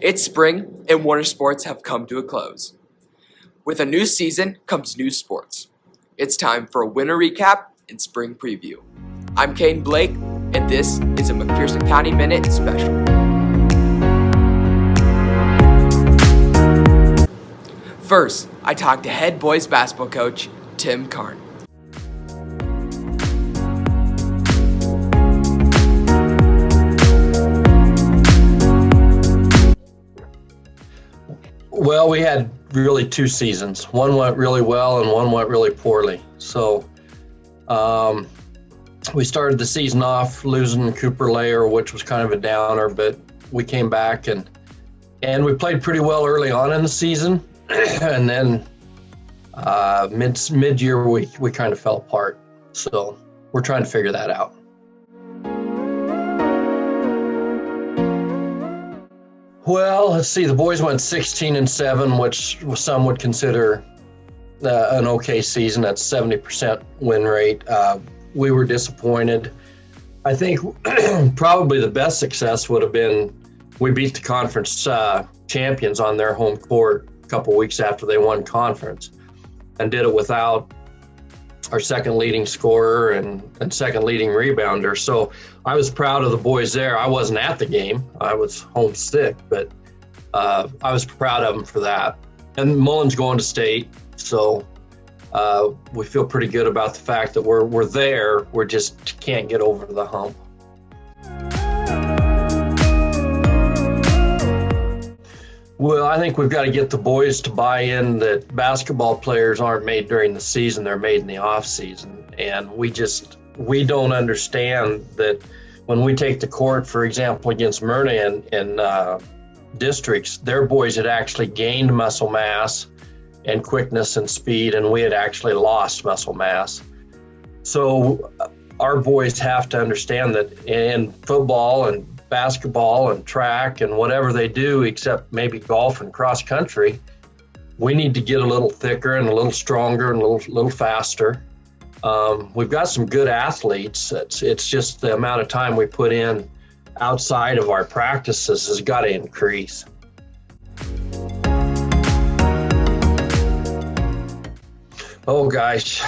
It's spring, and winter sports have come to a close. With a new season comes new sports. It's time for a winter recap and spring preview. I'm Caden Blake, and this is a McPherson County Minute special. First, I talked to head boys basketball coach Tim Karn. Well, we had really two seasons. One went really well and one went really poorly. So we started the season off losing Cooper Layer, which was kind of a downer, but we came back and we played pretty well early on in the season. And then mid-year, we kind of fell apart. So we're trying to figure that out. Well, let's see. The boys went 16-7, which some would consider an okay season. That's 70% win rate. We were disappointed. I think probably the best success would have been we beat the conference champions on their home court a couple weeks after they won conference, and did it without our second leading scorer and second leading rebounder. So I was proud of the boys there. I wasn't at the game. I was homesick, but I was proud of them for that. And Mullen's going to state, so we feel pretty good about the fact that we're there. We just can't get over the hump. Well, I think we've got to get the boys to buy in that basketball players aren't made during the season, they're made in the off season. And we don't understand that when we take the court, for example, against Myrna in districts, their boys had actually gained muscle mass and quickness and speed, and we had actually lost muscle mass. So our boys have to understand that in football and basketball and track and whatever they do, except maybe golf and cross country, we need to get a little thicker and a little stronger and a little faster. We've got some good athletes. It's just the amount of time we put in outside of our practices has got to increase. Oh gosh.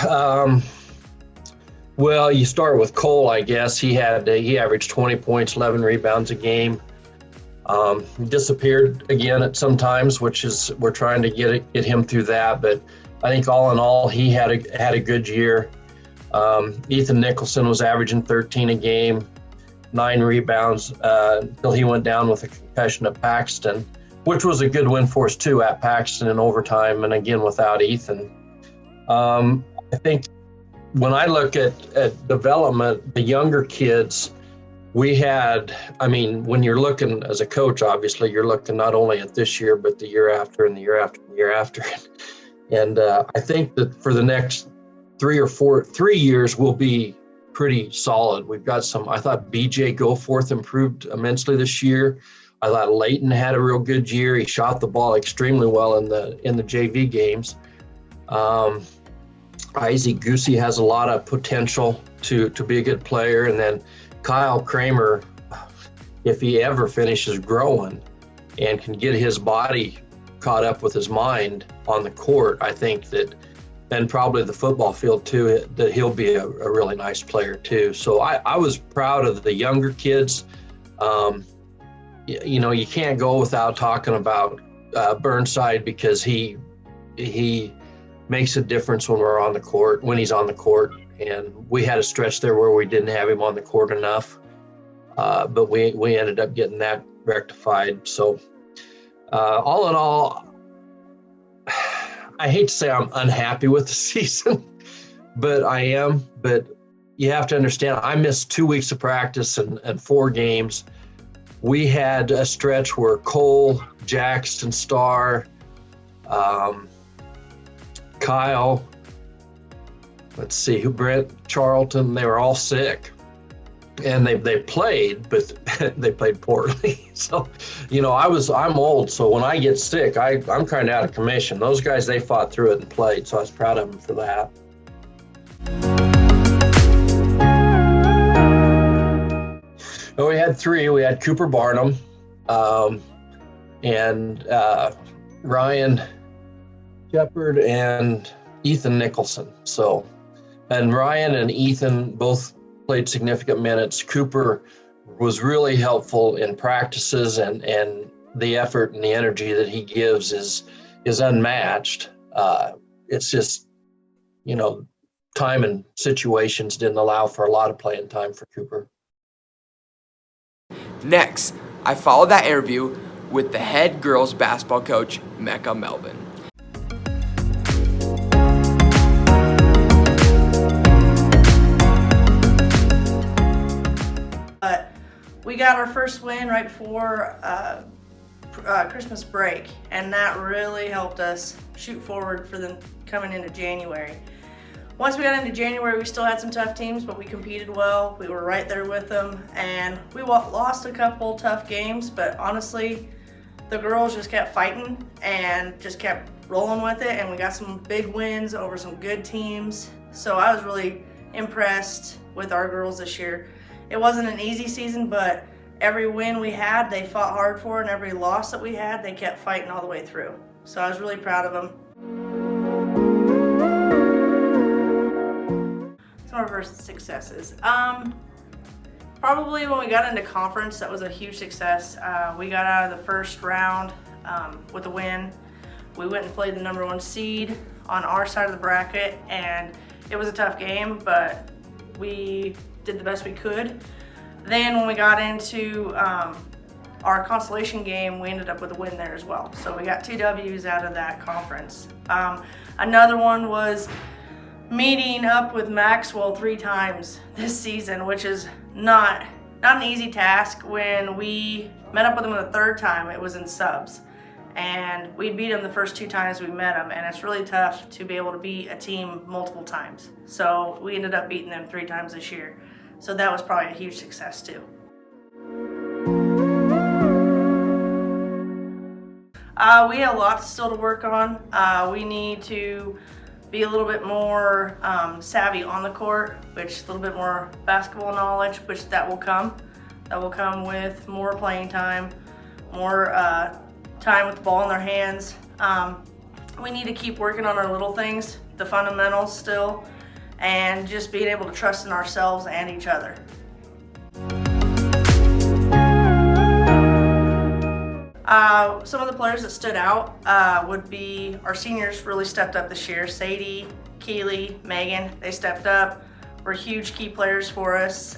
Well, you start with Cole, I guess. He averaged 20 points, 11 rebounds a game. Disappeared again at some times, we're trying to get him through that. But I think all in all, he had a good year. Ethan Nicholson was averaging 13 a game, 9 rebounds until he went down with a concussion at Paxton, which was a good win for us too at Paxton in overtime, and again without Ethan. I think when I look at development, the younger kids, when you're looking as a coach, obviously you're looking not only at this year, but the year after and the year after and the year after. And I think that for the next 3 years, we'll be pretty solid. We've got I thought BJ Goforth improved immensely this year. I thought Leighton had a real good year. He shot the ball extremely well in the JV games. Isaac Goosey has a lot of potential to be a good player. And then Kyle Kramer, if he ever finishes growing and can get his body caught up with his mind on the court, I think that then probably the football field too, that he'll be a really nice player too. So I was proud of the younger kids. You can't go without talking about Burnside, because he makes a difference when he's on the court. And we had a stretch there where we didn't have him on the court enough, but we ended up getting that rectified. So all in all, I hate to say I'm unhappy with the season, but I am. But you have to understand, I missed 2 weeks of practice and 4 games. We had a stretch where Cole, Jackson Starr, Kyle, Brent Charlton, they were all sick. And they played, but they played poorly. So, I'm old, so when I get sick, I'm kind of out of commission. Those guys, they fought through it and played, so I was proud of them for that. Well, we had 3. We had Cooper Barnum, and Ryan Shepard and Ethan Nicholson. So, and Ryan and Ethan both played significant minutes. Cooper was really helpful in practices, and the effort and the energy that he gives is unmatched. It's just, time and situations didn't allow for a lot of playing time for Cooper. Next, I followed that interview with the head girls basketball coach, Mecca Melvin. We got our first win right before Christmas break, and that really helped us shoot forward for them coming into January. Once we got into January, we still had some tough teams, but we competed well. We were right there with them, and we lost a couple tough games, but honestly, the girls just kept fighting and just kept rolling with it, and we got some big wins over some good teams. So I was really impressed with our girls this year. It wasn't an easy season, but every win we had, they fought hard for, and every loss that we had, they kept fighting all the way through. So I was really proud of them. Some of our successes. Probably when we got into conference, that was a huge success. We got out of the first round with a win. We went and played the #1 seed on our side of the bracket, and it was a tough game, but we did the best we could. Then when we got into our consolation game, we ended up with a win there as well. So we got 2 W's out of that conference. Another one was meeting up with Maxwell 3 times this season, which is not an easy task. When we met up with him the 3rd time, it was in subs. And we beat him the first 2 times we met him, and it's really tough to be able to beat a team multiple times. So we ended up beating them 3 times this year. So that was probably a huge success too. We have lots still to work on. We need to be a little bit more savvy on the court, which a little bit more basketball knowledge, which that will come. That will come with more playing time, more time with the ball in their hands. We need to keep working on our little things, the fundamentals still, and just being able to trust in ourselves and each other. Some of the players that stood out would be our seniors really stepped up this year. Sadie, Keely, Megan, they stepped up. Were huge key players for us.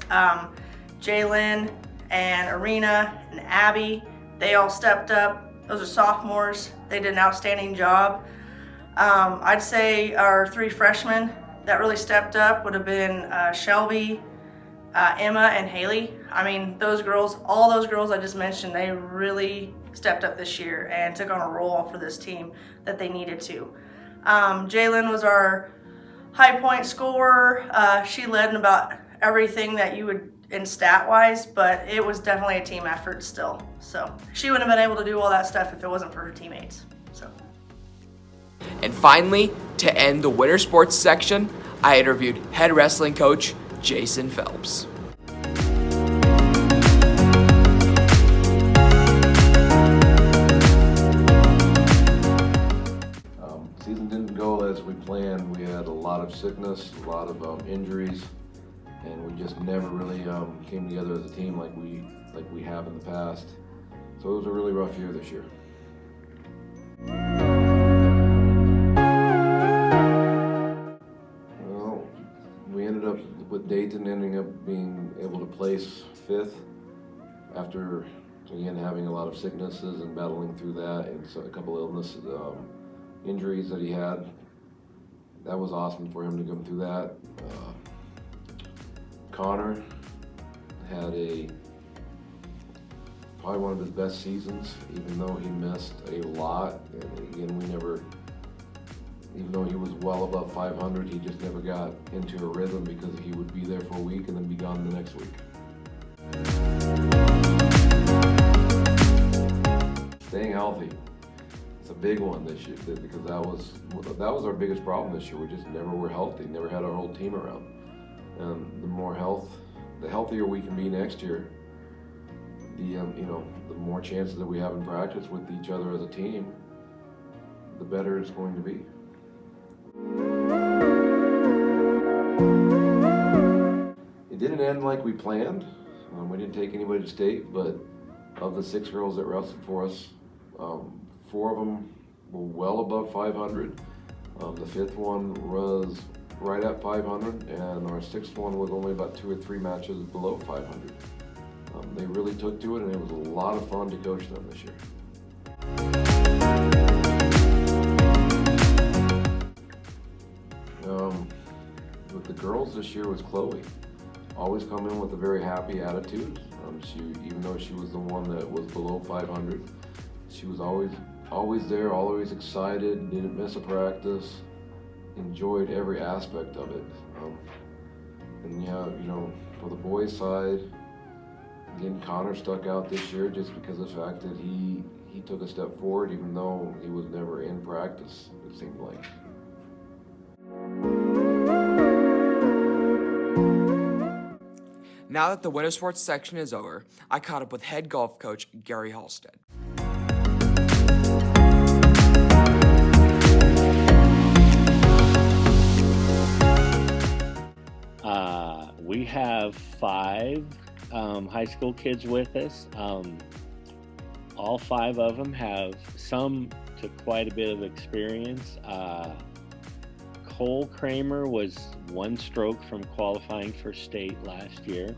Jalen and Arena and Abby, they all stepped up. Those are sophomores. They did an outstanding job. I'd say our 3 freshmen that really stepped up would have been Shelby, Emma, and Haley. I mean, those girls, all those girls I just mentioned, they really stepped up this year and took on a role for this team that they needed to. Jalen was our high point scorer. She led in about everything that you would in stat-wise, but it was definitely a team effort still. So she wouldn't have been able to do all that stuff if it wasn't for her teammates. So. And finally, to end the winter sports section, I interviewed head wrestling coach Jason Phelps. Season didn't go as we planned. We had a lot of sickness, a lot of injuries, and we just never really came together as a team like we have in the past. So it was a really rough year this year. Well, we ended up with Dayton ending up being able to place 5th after, again, having a lot of sicknesses and battling through that, and so a couple illnesses, injuries that he had. That was awesome for him to come through that. Connor had probably one of his best seasons, even though he missed a lot. And again, even though he was well above 500, he just never got into a rhythm because he would be there for a week and then be gone the next week. Staying healthy. It's a big one this year because that was our biggest problem this year. We just never were healthy, never had our whole team around. And the healthier we can be next year, the more chances that we have in practice with each other as a team, the better it's going to be. It didn't end like we planned. We didn't take anybody to state, but of the 6 girls that wrestled for us, 4 of them were well above 500. The 5th one was right at 500, and our 6th one was only about 2 or 3 matches below 500. They really took to it, and it was a lot of fun to coach them this year. With the girls this year was Chloe. Always come in with a very happy attitude. Even though she was the one that was below 500, she was always there, always excited, didn't miss a practice, enjoyed every aspect of it. And yeah, for the boys' side, again, Connor stuck out this year just because of the fact that he took a step forward, even though he was never in practice, it seemed like. Now that the winter sports section is over, I caught up with head golf coach Gary Halstead. We have 5 high school kids with us. All 5 of them have some to quite a bit of experience. Cole Kramer was 1 stroke from qualifying for state last year.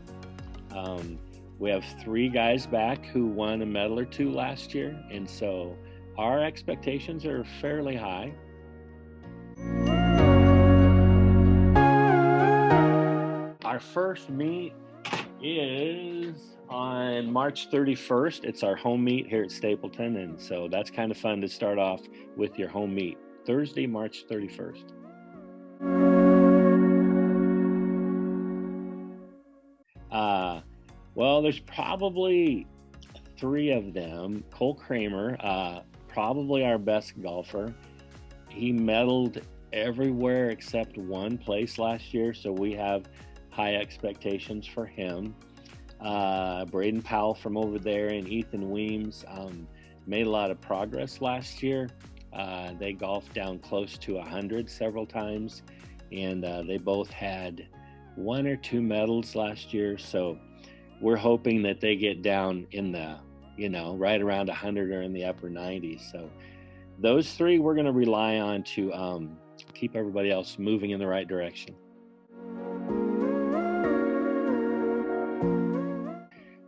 We have 3 guys back who won a medal or 2 last year, and so our expectations are fairly high. Our first meet is on March 31st. It's our home meet here at Stapleton, and so that's kind of fun to start off with your home meet. Thursday, March 31st. Well, there's probably 3 of them. Cole Kramer, probably our best golfer. He medaled everywhere except 1 place last year, so we have high expectations for him. Braden Powell from over there and Ethan Weems made a lot of progress last year. They golfed down close to 100 several times, and they both had 1 or 2 medals last year. So we're hoping that they get down in the, right around 100 or in the upper 90s. So those 3 we're going to rely on to keep everybody else moving in the right direction.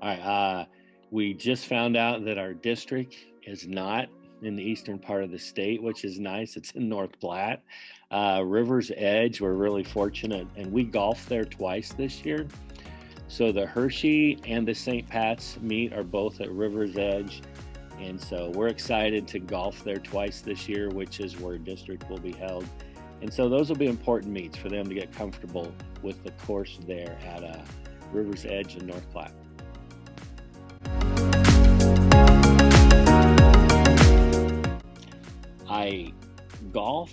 All right, we just found out that our district is not in the eastern part of the state, which is nice. It's in North Platte. River's Edge, we're really fortunate, and we golfed there twice this year. So the Hershey and the St. Pat's meet are both at River's Edge, and so we're excited to golf there twice this year, which is where district will be held. And so those will be important meets for them to get comfortable with the course there at River's Edge in North Platte. Golf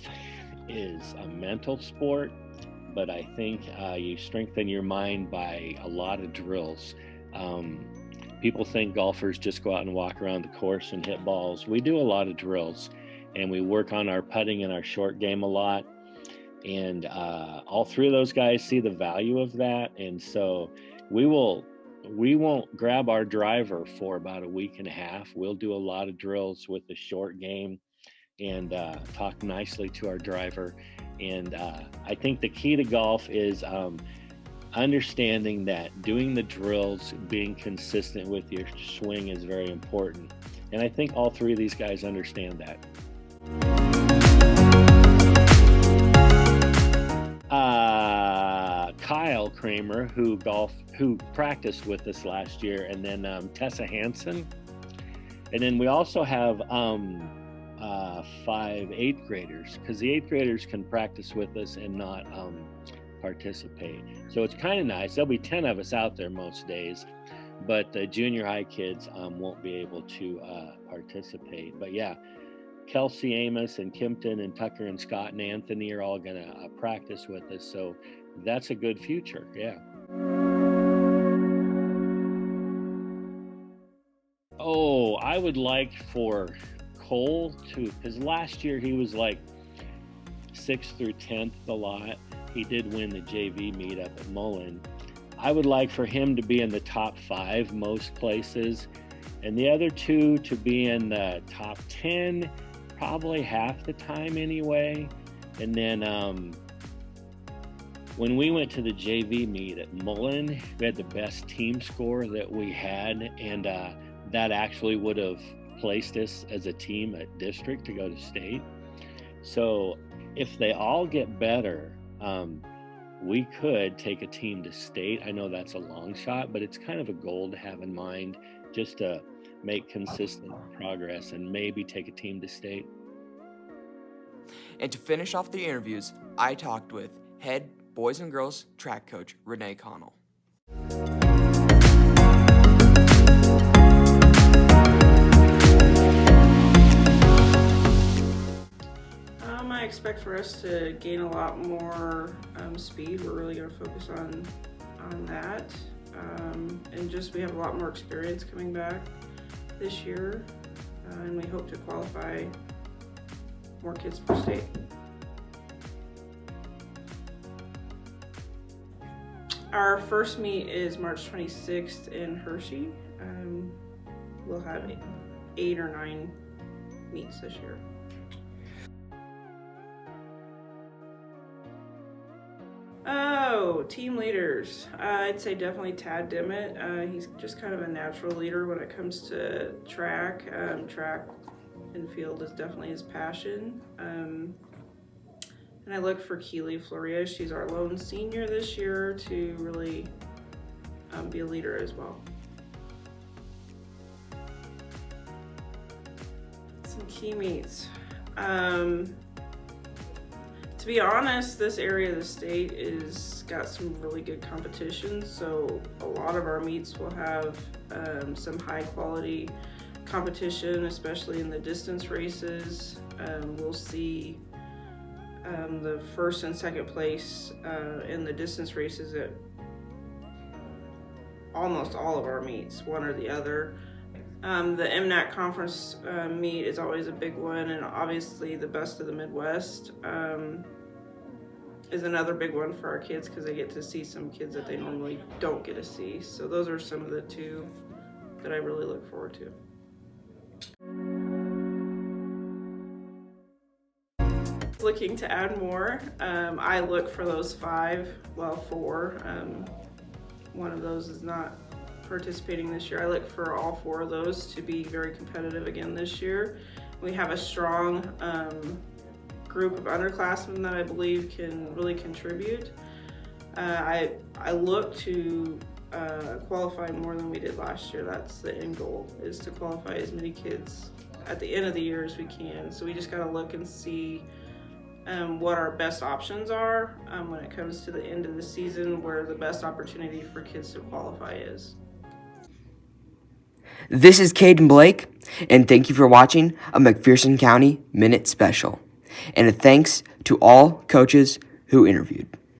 is a mental sport, but I think you strengthen your mind by a lot of drills. People think golfers just go out and walk around the course and hit balls. We do a lot of drills, and we work on our putting and our short game a lot. And all 3 of those guys see the value of that. And so we won't grab our driver for about a week and a half. We'll do a lot of drills with the short game and talk nicely to our driver. And I think the key to golf is understanding that doing the drills, being consistent with your swing is very important. And I think all 3 of these guys understand that. Kyle Kramer, who practiced with us last year, and then Tessa Hansen. And then we also have 5 8th graders, because the 8th graders can practice with us and not participate. So it's kind of nice. There'll be 10 of us out there most days, but the junior high kids won't be able to participate. But yeah, Kelsey Amos and Kimpton and Tucker and Scott and Anthony are all going to practice with us. So that's a good future. Yeah. I would like for Cole to, because last year he was like 6th through 10th a lot. He did win the JV meet up at Mullen. I would like for him to be in the top 5 most places, and the other 2 to be in the top 10 probably half the time anyway. And then when we went to the JV meet at Mullen, we had the best team score that we had, and that actually would have placed us as a team at district to go to state. So if they all get better, we could take a team to state. I know that's a long shot, but it's kind of a goal to have in mind, just to make consistent progress and maybe take a team to state. And to finish off the interviews, I talked with head boys and girls track coach Renee Connell. I expect for us to gain a lot more speed. We're really going to focus on that, and just we have a lot more experience coming back this year, and we hope to qualify more kids for state. Our first meet is March 26th in Hershey. We'll have 8 or 9 meets this year. Oh, team leaders. I'd say definitely Tad Dimmitt. He's just kind of a natural leader when it comes to track. Track and field is definitely his passion. And I look for Keely Floria. She's our lone senior this year to really be a leader as well. Some key meets. To be honest, this area of the state is got some really good competition, so a lot of our meets will have some high quality competition, especially in the distance races. We'll see the first and second place in the distance races at almost all of our meets, one or the other. The MNAC conference meet is always a big one, and obviously the Best of the Midwest is another big one for our kids because they get to see some kids that they normally don't get to see. So those are some of the 2 that I really look forward to. Looking to add more. I look for those 5, well 4. One of those is not participating this year. I look for all 4 of those to be very competitive again this year. We have a strong group of underclassmen that I believe can really contribute. I look to qualify more than we did last year. That's the end goal, is to qualify as many kids at the end of the year as we can. So we just gotta look and see what our best options are when it comes to the end of the season, where the best opportunity for kids to qualify is. This is Caden Blake, and thank you for watching a McPherson County Minute Special. And a thanks to all coaches who interviewed.